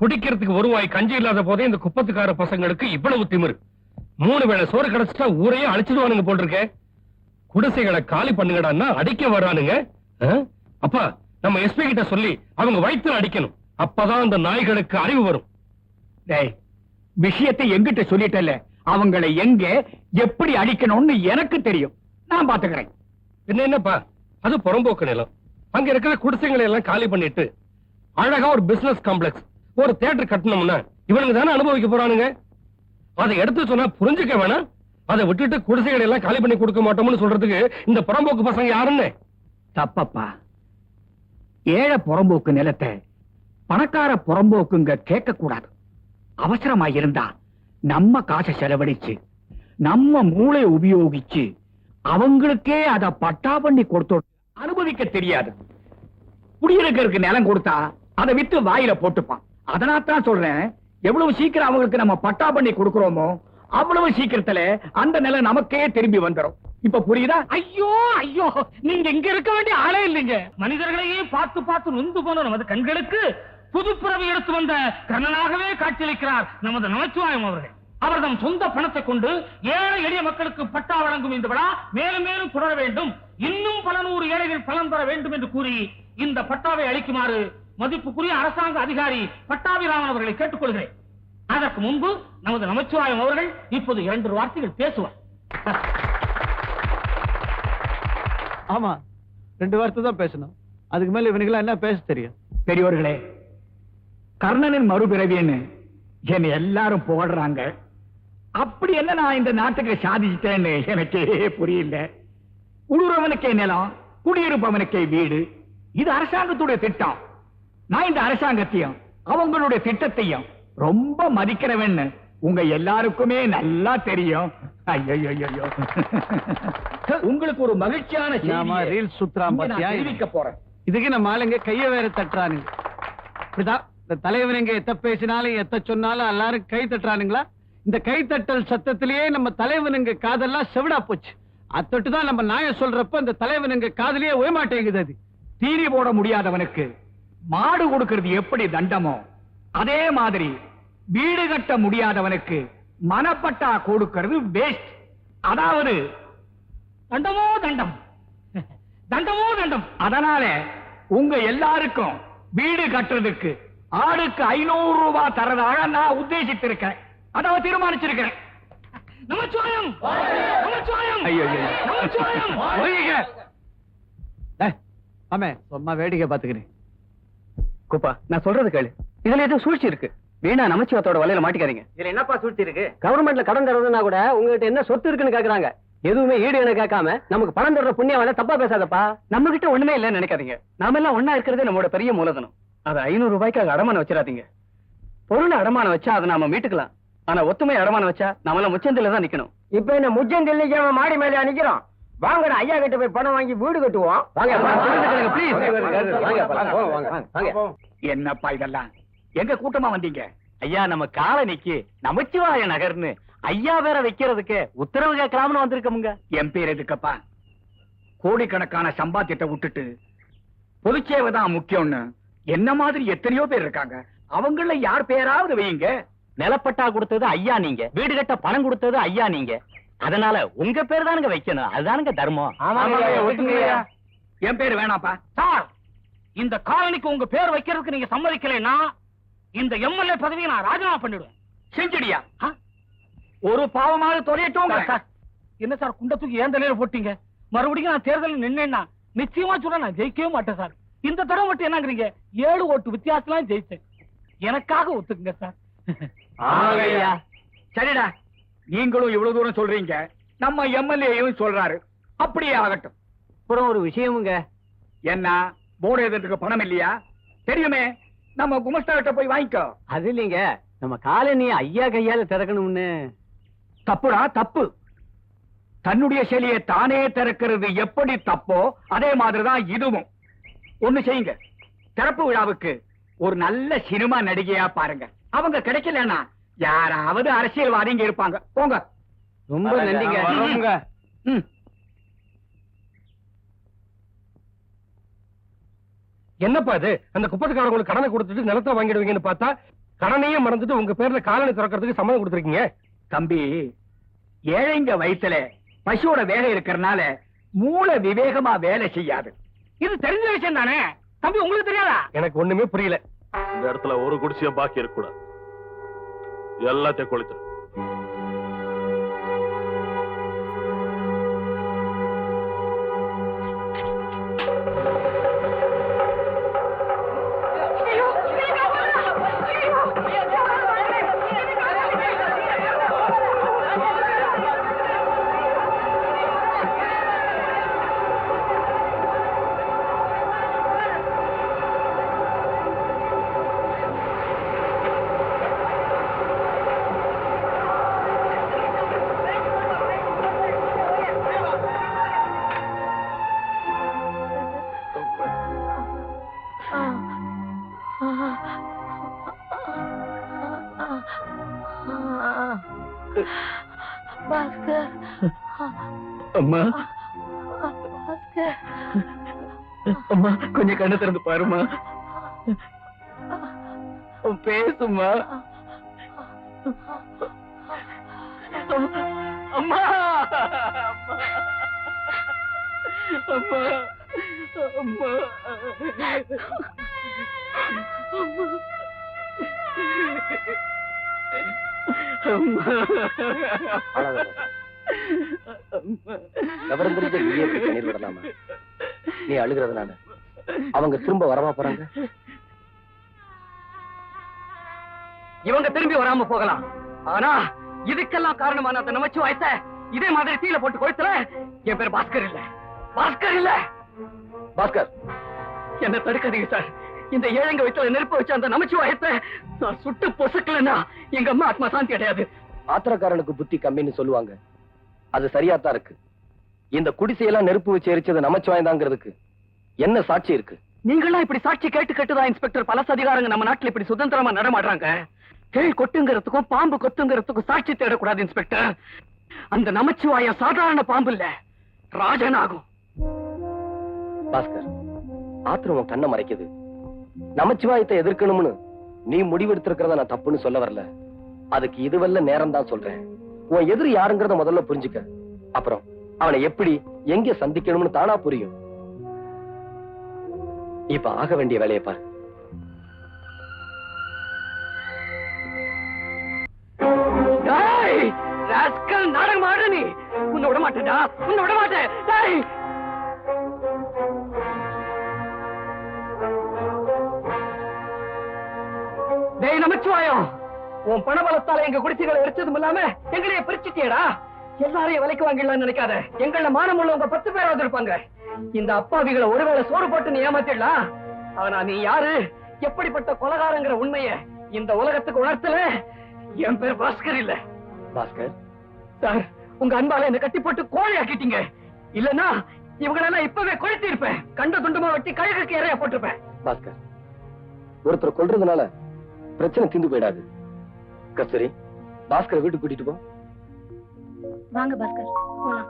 குடிக்கிறதுக்கு ஒரு வாய் கஞ்சி இல்லாத போதே இந்த குப்பத்துக்கார பசங்களுக்கு இவ்வளவு திமிரு. 3 வேளை சோறு கிடைச்சிட்டா ஊரையே அழிச்சிடுவானுங்க போல் இருக்க. குடிசைகளை காலி பண்ணுங்கடான்னா அடிக்க வர்றானுங்க. அப்பா, நம்ம எஸ்பி கிட்ட சொல்லி அவங்க வயித்துல அடிக்கணும். அப்பதான் அந்த நாய்களுக்கு அறிவு வரும். விஷயத்தை எங்கிட்ட சொல்லிட்டல, அவங்களை எங்க எப்படி அடிக்கணும்னு எனக்கு தெரியும், நான் பாத்துக்கிறேன். என்னப்பா, அது புறம்போக்கு நிலம். அங்க இருக்கிற குடிசைகளை எல்லாம் காலி பண்ணிட்டு அழகா ஒரு பிசினஸ் காம்ப்ளெக்ஸ், ஒரு தியேட்டர் கட்டணும்னா இவனுக்கு தானே அனுபவிக்க போறானுங்க. அதை எடுத்து சொன்னா புரிஞ்சுக்க வேணாம். அதை விட்டுட்டு குடிசைகளை எல்லாம் காலி பண்ணி கொடுக்க மாட்டோம்னு சொல்றதுக்கு இந்த புறம்போக்கு பசங்க யாருன்னு? தப்பப்பா. ஏழை புறம்போக்கு நிலத்தை பணக்கார புறம்போக்குங்க கேட்க கூடாது. அவசரமா இருந்தா நம்ம காசை செலவழிச்சு நம்ம மூளை உபயோகிச்சு அவங்களுக்கே அதை பட்டா பண்ணி கொடுத்தோம் அனுபவிக்க தெரியாது. குடியிருக்கிறதுக்கு நிலம் கொடுத்தா அதை வித்து வாயில போட்டுப்பான். அதனால்தான் சொல்றேன், எவ்வளவு சீக்கிரம் அவங்களுக்கு நம்ம பட்டா பண்ணி கொடுக்கிறோமோ அவ்வளவு சீக்கிரத்துல அந்த நிலம் நமக்கே திரும்பி வந்துடும். இப்ப புரியுதா? ஐயோ ஐயோ, நீங்க இங்க இருக்க வேண்டிய ஆளே இல்லைங்க. மனிதர்களையே பார்த்து பார்த்து நொந்து போன நமது கண்களுக்கு புதுப்பிறவி எடுத்து வந்த கண்ணனாகவே காட்சியளிக்கிறார் நமது நமச்சிவாயம் அவர்கள். அவர் தம் சொந்த பணத்தை கொண்டு ஏழை எளிய மக்களுக்கு பட்டா வழங்கும் இந்த விழா மேலும் மேலும் தொடர வேண்டும், இன்னும் பல 100 ஏழைகள் பலன் பெற வேண்டும் என்று கூறி இந்த பட்டாவை அளிக்குமாறு மதிப்புக்குரிய அரசாங்க அதிகாரி பட்டாபிராமன் அவர்களை கேட்டுக்கொள்கிறேன். அதற்கு முன்பு நமது நமச்சிவாயம் அவர்கள் இப்போது 2 வார்த்தைகள் பேசுவார். ஆமா, 2 வார்த்தை தான் பேசணும். அதுக்கு மேல இவனுக்கு என்ன பேச தெரியும்? பெரியவர்களே, கர்ணனின் மறுபிறவின்னு என்னை எல்லாரும் போடுறாங்க. அப்படி என்ன நான் இந்த நாட்டுக்கு சாதிச்சிட்டேன்னு எனக்கே புரியல. உழுறவனுக்கே நிலம், குடியிருப்பவனுக்கே வீடு, இது அரசாங்கத்துடைய திட்டம். நான் இந்த அரசாங்கத்தையும் அவங்களுடைய திட்டத்தையும் ரொம்ப மதிக்கிறவன்னு உங்க எல்லாருக்குமே நல்லா தெரியும். ஐயோ, உங்களுக்கு ஒரு மகிழ்ச்சியான ரீல் சுத்ராம் தெரிவிக்க போறேன். இதுக்கு நம்ம ஆளுங்க கைய வேற தட்டுறானுங்க. இந்த தலைவர் எங்க எத்த பேசினாலும் எத்த சொன்னாலும் எல்லாரும் கை தட்டுறானுங்களா? இந்த கை தட்டல் சத்தத்திலேயே நம்ம தலைவனுங்க காதெல்லாம் செவிடா போச்சு. அத்தட்டு தான் நம்ம நாய சொல்றப்ப இந்த தலைவனுங்க காதலியே ஓயமாட்டேங்குது. அது தீனி போட முடியாதவனுக்கு மாடு கொடுக்கிறது எப்படி தண்டமோ, அதே மாதிரி வீடு கட்ட முடியாதவனுக்கு மனப்பட்டா கொடுக்கிறது வேஸ்ட். அதாவது தண்டமோ தண்டம், தண்டமோ தண்டம். அதனால உங்க எல்லாருக்கும் வீடு கட்டுறதுக்கு ஆளுக்கு 500 ரூபாய் தரதாக நான் உத்தேசித்திருக்கேன், அதாவது தீர்மானிச்சிருக்கிறேன். நமச்சிவாயம், நமச்சிவாயம், நமச்சிவாயம். ஆமே, சும்மா வேடிக்கை பாத்துக்கிறேன். குப்பா, நான் சொல்றது கேளு. இதுல ஏதோ சூழ்ச்சி இருக்கு. வீணா நமச்சிவாயத்தோட வலையில மாட்டிக்காதீங்க. இதுல என்னப்பா சூழ்ச்சி இருக்கு? கவர்மெண்ட்ல கடன் தரதுன்னா கூட உங்ககிட்ட என்ன சொத்து இருக்குன்னு கேக்குறாங்க. எதுவுமே ஈடு என கேட்காம நமக்கு பணம் தர்ற புண்ணியம் தப்பா பேசாதப்பா. நம்ம கிட்ட ஒண்ணுமே இல்லன்னு நினைக்காதீங்க. நாம எல்லாம் ஒன்னா இருக்கிறதே நம்மளோட பெரிய மூலதனம். அது 500 ரூபாய்க்கு அடமானம் வச்சிடாதீங்க. பொருளை அடமானம் வச்சா அதை நாம மீட்டுக்கலாம். ஆனா ஒத்துமை அடமானம் வச்சா நம்மள முச்சந்தில தான் நிக்கணும். இப்ப என்ன முச்சந்தில் நிக்காம மாடி மேல நிக்கிறோம்? வாங்கடா, ஐயா கிட்ட போய் பணம் வாங்கி வீடு கட்டுவோம். என்னப்பா இதெல்லாம்? எங்க கூட்டமா வந்தீங்க? ஐயா, நம்ம காலனிக்கு நமச்சிவாய நகர்னு ஐயா வேற வைக்கிறதுக்கு உத்தரவு கேட்கலாம்னு வந்திருக்கோமுங்க. என் பேர் எதுக்கப்பா? கோடிக்கணக்கான சம்பாத்தியத்தை விட்டுட்டு பொதுச்சேவை தான் முக்கியம்னு என்ன மாதிரி எத்தனையோ பேர் இருக்காங்க. அவங்கள யார் பேராவது வையுங்க. நிலப்பட்டா கொடுத்தது ஐயா நீங்க, வீடு கட்ட பணம் கொடுத்தது ஐயா நீங்க. அதனால உங்க பேர் தானுங்க வைக்கணும். அதுதானுங்க தர்மம். என் பேர் வேணாப்பா. சார், இந்த காலனிக்கு உங்க பேர் வைக்கிறதுக்கு நீங்க சம்மதிக்கலைன்னா இந்த எம்எல்ஏ பதவியை நான் ராஜினாமா பண்ணிடுவேன். செஞ்சுடியா? ஒரு பாவமாக தொலையட்டும். என்ன சார், குண்ட தூக்கி ஏன் தலையில போட்டீங்க? மறுபடியும் நான் தேர்தலில் நின்னேன்னா நிச்சயமா சொல்ல நான் ஜெயிக்கவே மாட்டேன் சார். இந்த தடவை மட்டும் என்னங்கிறீங்க? 7 ஓட்டு வித்தியாசம் ஜெயிச்சேன். எனக்காக ஒத்துக்குங்க சார். சரிடா, நீங்களும் இவ்வளவு தூரம் சொல்றீங்க, நம்ம எம்எல்ஏயும் சொல்றாரு. அப்படியே ஆகட்டும். அப்புறம் ஒரு விஷயமுங்க. என்ன, போர்டு எழுதுறதுக்கு பணம் இல்லையா? தெரியுமே, நம்ம குமஸ்தா கிட்ட போய் வாங்கிக்கோ. அது இல்லைங்க, நம்ம காலனி ஐயா கையால திறக்கணும்னு. தப்புடா, தப்பு. தன்னுடைய சிலையை தானே திறக்கிறது எப்படி தப்போ அதே மாதிரிதான் இதுவும். ஒண்ணு செய்யுங்க, திறப்பு விழாவுக்கு ஒரு நல்ல சினிமா நடிகையா பாருங்க. அவங்க கிடைக்கலன்னா யாராவது அரசியல்வாதிங்க இருப்பாங்க. போங்க. ரொம்ப நன்றிங்க. என்னப்பா இது? அந்த குப்பத்துக்காரங்களுக்கு கடனை கொடுத்துட்டு நிலத்தை வாங்கிடுவீங்கன்னு பார்த்தா கடனையும் மறந்துட்டு உங்க பேர்ல காலனி திறக்கிறதுக்கு சம்மதம் கொடுத்துருக்கீங்க. தம்பி, ஏழைங்க வயித்துல பசுவோட வேலை இருக்கிறனால மூளை விவேகமா வேலை செய்யாது. இது தெரிஞ்ச விஷயம் தானே தம்பி, உங்களுக்கு தெரியாதா? எனக்கு ஒண்ணுமே புரியல. இந்த இடத்துல ஒரு குடிசைய பாக்கி இருக்க கூடாது. எல்லாத்தையும் கொளுத்து. பாஸ்கர், அம்மா, பாஸ்கர், அம்மா கொஞ்சம் கண்ணு திறந்து பாருமா. பேசுமா. அம்மா, அம்மா, அம்மா, விவரம் தெரிஞ்ச நீயே கண்ணீர் விடலாமா? நீ அழுகிறதுனால அவங்க திரும்ப வரமா போறாங்க? இவங்க திரும்பி வராம போகலாம், ஆனா இதுக்கெல்லாம் காரணமான அந்த நமச்சிவாயத்தை இதே மாதிரி தீல போட்டு கொளுத்துல என் பேர் பாஸ்கர் இல்ல, பாஸ்கர் இல்ல. பாஸ்கர், என்ன தடுக்காதீங்க சார். இந்த ஏழைங்க வயிற்றுல நெருப்பு வச்ச அந்த நமச்சிவாயத்தை நான் சுட்டு பொசுக்கலன்னா எங்க அம்மா ஆத்மா சாந்தி அடையாது. ஆத்திரக்காரனுக்கு புத்தி கம்மின்னு சொல்லுவாங்க. அது சரியாத்தான் இருக்கு. இந்த குடிசையெல்லாம் நெருப்பு வச்சு எரிச்சது நமச்சிவாயந்தாங்கிறதுக்கு என்ன சாட்சி இருக்கு? நீங்களாம் இப்படி சாட்சி கேட்டு கேட்டுதான் இன்ஸ்பெக்டர் பலச அதிகாரங்க நம்ம நாட்டுல இப்படி சுதந்திரமா நடமாடுறாங்க. தேள் கொட்டுங்கிறதுக்கும் பாம்பு கொத்துங்கிறதுக்கும் சாட்சி தேடக்கூடாது இன்ஸ்பெக்டர். அந்த நமச்சிவாயம் சாதாரண பாம்பு இல்ல, ராஜனாகும். பாஸ்கர், ஆத்திரம் உன் கண்ணை மறைக்குது. நமச்சிவாயத்தை எதிர்க்கணும்னு நீ முடிவெடுத்திருக்கிறத நான் தப்புன்னு சொல்ல வரல. அதுக்கு இதுவல்ல நேரம் தான் சொல்றேன். உன் எதிரி யாருங்கிறத முதல்ல புரிஞ்சுக்க. அப்புறம் அவனை எப்படி எங்க சந்திக்கணும்னு தானா புரியும். இப்ப ஆக வேண்டிய வேலையை பாரு. நாடகம் ஆடுற நீ. உன்னை விட மாட்டேடா, உன்னை விட மாட்டேன். டேய் நமச்சிவாயம், உன் பணபலத்தால எங்க குடிசைகளை எரிச்சதும் இல்லாம எங்களைய பிரிச்சுட்டியடா. எல்லாரையும் விலைக்கு வாங்கிடலாம்னு நினைக்காத. எங்கள மானம் உள்ளவங்க 10 பேராவது இருப்பாங்க. இந்த அப்பாவிகளை ஒருவேளை சோறு போட்டு நீ ஏமாத்திடலாம். ஆனா நீ யாரு, எப்படிப்பட்ட கொலகாரங்கிற உண்மைய இந்த உலகத்துக்கு உணர்த்தல. என் பேர் பாஸ்கர் இல்ல. பாஸ்கர் சார், உங்க அன்பால என்ன கட்டி போட்டு கோழி ஆக்கிட்டீங்க. இல்லன்னா இவங்களெல்லாம் இப்பவே கொளுத்தி இருப்பேன். கண்ட துண்டமா வெட்டி கழுகுக்கு இறையா போட்டிருப்பேன். பாஸ்கர், ஒருத்தர் கொல்றதுனால பிரச்சனை தீந்து போயிடாது. கஸ்தூரி, பாஸ்கரை வீட்டுக்கு கூட்டிட்டு போ. வாங்க பாஸ்கர், போலாம்.